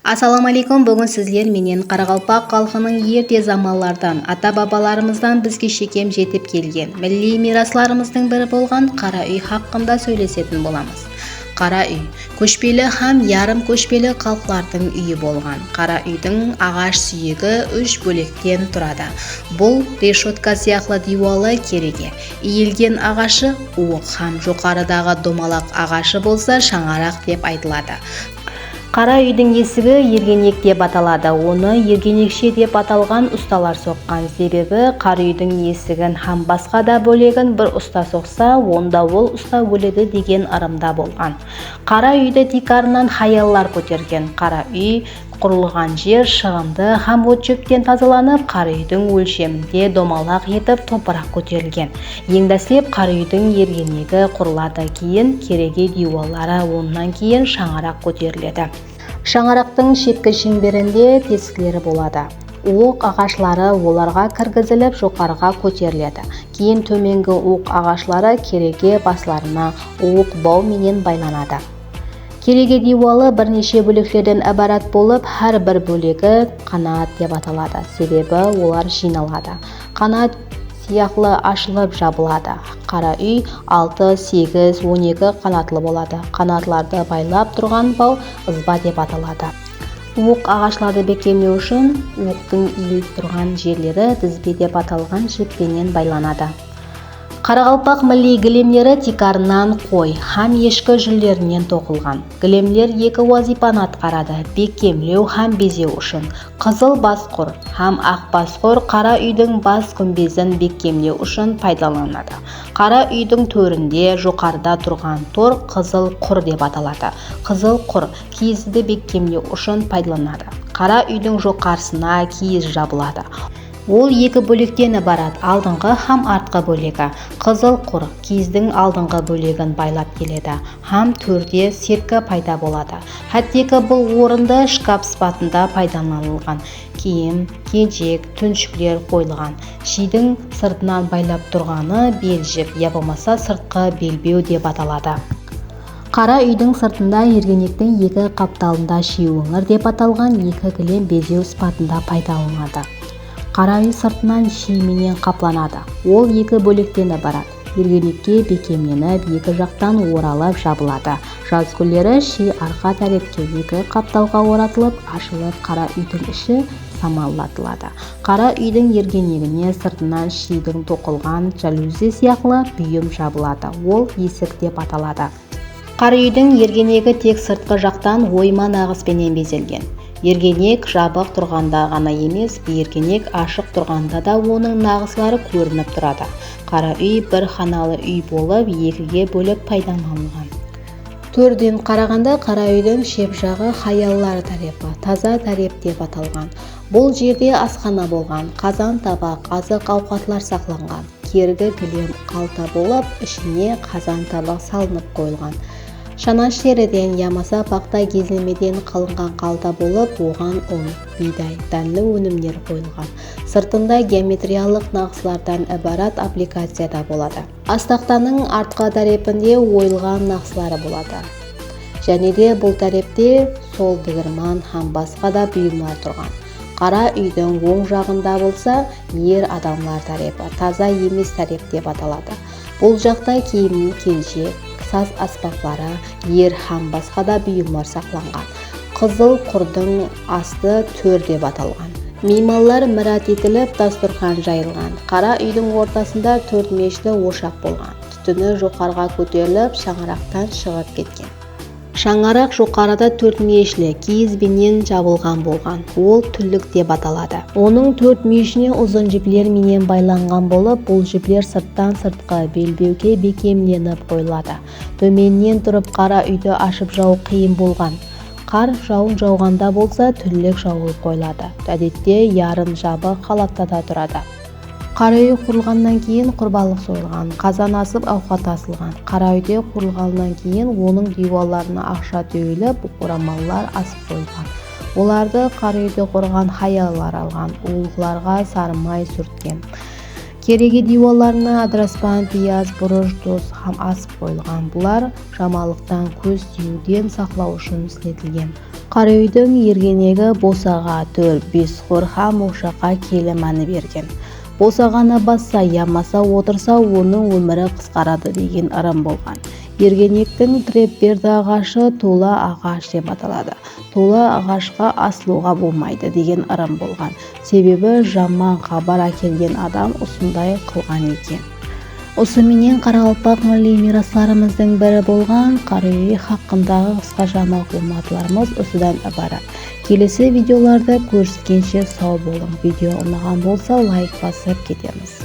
Ассаламу алейкум, бүгін сіздер менен Қарақалпақ халқының ерте заманлардан, ата-бабаларымыздан бізге шекем жетіп келген милли мирасларымыздың бірі болған Қара үй хақында сөйлесетін боламыз. Қара үй көшпелі һәм ярым көшпелі халықтардың үйі болған. Қара үйдің ағаш сүйегі 3 бөлектен тұрады. Бұл решетка сияқты диуалы кереге. Иілген ағашы уық һәм жоғарыдағы домалақ ағашы болса шаңарақ деп айтылады. Қара үйдің есігі ергенек деп аталады. Оны ергенекше деп аталған ұсталар соққан. Себебі қара үйдің есігін һәм басқа да бөлегін бір ұста соқса, онда ол ұста өледі деген ырымда болған. Қара үйді тикарынан хаяллар көтерген. Қара үй құрылған жер шығынды һәм от шөптен тазаланып, қара үйдің өлшемінде домалақ етіп топырақ көтерілген. Еңдәслеп қара үйдің ергенегі құрылады, кейін кереге диуалары, онан кейін шаңарақ көтеріледі. Шаңарақтың шеткі шеңберінде тесіктері болады. Оқ ағашлары оларға кіргізіліп жоғарыға көтеріледі. Кейін төменгі оқ ағашлары кереге басларына оқ бауменен байланады. Кереге диуалы бірнеше бөліктерден ібарат болып, әр бір бөлігі қанат деп аталады. Себебі олар жиналады. Қанат сияқлы ашылып жабылады. Қара үй 6, 8, 12 қанатлы болады. Қанатларды байлап тұрған бау ызба деп аталады. Оқ ағашларды бекемдеу үшін оқтың иіліп тұрған жерлері тізбе деп аталған жіппенен байланады. Қарақалпақ милли кілемдері тикарынан қой һәм ешкі жүлдерінен тоқылған. Кілемдер екі вазипаны атқарады: бекемлеу һәм безеу үшін. Қызыл басқұр һәм ақ басқұр қара үйдің бас күмбезін бекемлеу үшін пайдаланады. Қара үйдің төрінде жоғарыда тұрған тор қызыл құр деп аталады. Қызыл құр киізді бекемлеу үшін пайдаланады. Қара үйдің жоғарысына киіз жабылады. Ол екі бөліктен ібарат: алдыңғы һәм артқы бөлігі. Қызыл құр киіздің алдыңғы бөлігін байлап келеді, һәм төрде сетка пайда болады. Әттегі бұл орынды шкаф сипатында пайдаланылған. Киім, кенжек, түншіктер қойылған. Шидің сыртынан байлап тұрғаны белжіп, я болмаса сыртқы белбеу деп аталады. Қара үйдің сыртында ергенектің екі қапталында ши өңір деп аталған екі кілем безеу сипатында пайдаланылады. Қара үй сыртынан шименен қапланады. Ол екі бөліктен ібарат. Ергенекке бекемленіп, екі жақтан оралып жабылады. Жаз күндері ши арқа тәрепке екі қапталға оратылып, ашылып, қара үйдің іші самалатылады. Қара үйдің ергенегіне сыртынан шидің тоқылған жалюзи сияқты бұйым жабылады. Ол есік деп аталады. Қара үйдің ергенегі тек сыртқы жақтан ойма нағыспенен безелген. Ергенек жабық тұрғанда ғана емес, ергенек ашық тұрғанда да оның нағызлары көрініп тұрады. Қара үй бір ханалы үй болып, екіге бөліп пайдаланылған. Төрден қарағанда қара үйдің шеп жағы хаяллар тарепі, таза тареп деп аталған. Бұл жерде асхана болған, қазан табақ, азық ауқатлар сақланған. Кергі кілем қалта болып, ішіне қазан табақ салынып қойылған. Шанаш теріден ямаса пақта кезілмеден қалынған қалта болып, оған ұн, бидай, дәнді өнімдер қойылған. Сыртында геометриялық нақыслардан ібарат аппликацияда болады. Астақтаның артқы тарепінде ойылған нақыслары болады. Және де бұл тарепте сол дігірман һәм басқа да бұйымдар тұрған. Қара үйдің оң жағында болса, ер адамлар тарепі, таза емес тареп деп аталады. Бұл жақта киімнің кенжек, саз аспаптары, ер һәм басқа да бұйымдар сақланған. Қызыл құрдың асты төр деп аталған. Меймандар мұрат етіліп, дастархан жайылған. Қара үйдің ортасында 4 мешіті ошақ болған. Түтіні жоғарыға көтеріліп, шаңырақтан шығып кеткен. Шаңарақ жоғарыда 4 мешілі киізбенен жабылған болған. Ол түлік деп аталады. Оның 4 мешіне ұзын жіплер менен байланған болып, бұл жіплер сырттан сыртқы белбеуге бекемленіп қойылады. Төменнен тұрып қара үйді ашып жау қиын болған. Қар жауын жауғанда болса, түлік жауылып қойылады. Әдетте ярым жабы халаттада тұрады. Қара үй құрылғаннан кейін құрбалық сойылған, қазан асып ауқат асылған. Қара үйде құрылғаннан кейін оның диуаларына ақша төгіліп, орамаллар асып қойылған. Оларды қара үйде қорған хаяллар алған, уылғыларға сары май сүрткен. Кереге диуаларына адыраспан, пияз, бұрыш, тұз һәм асып қойылған. Бұлар жамалықтан көз тиюден сақлау үшін істетілген. Кара үйдүн эргенеги босага 4-5 хор һәм ушакка келеманы берген. Босаганы басса, ямаса отырса, onun өмүрү кыскарады деген ырым болгон. Эргенектин трепперди агашы тула агаш деп аталады. Тула агашка асылууга болмайды деген ырым болгон. Себеби жаман кабар акелген адам ушундай кылган экен. Осы менен Каракалпак милли мирасларымыздын бири болгон Кара үй хакындагы кыскача маклуматларыбыз осудан ибарат. Келесі видеоларда көрүшкенче сау болуң. Видео ұнаған болса лайк басып кетеміз.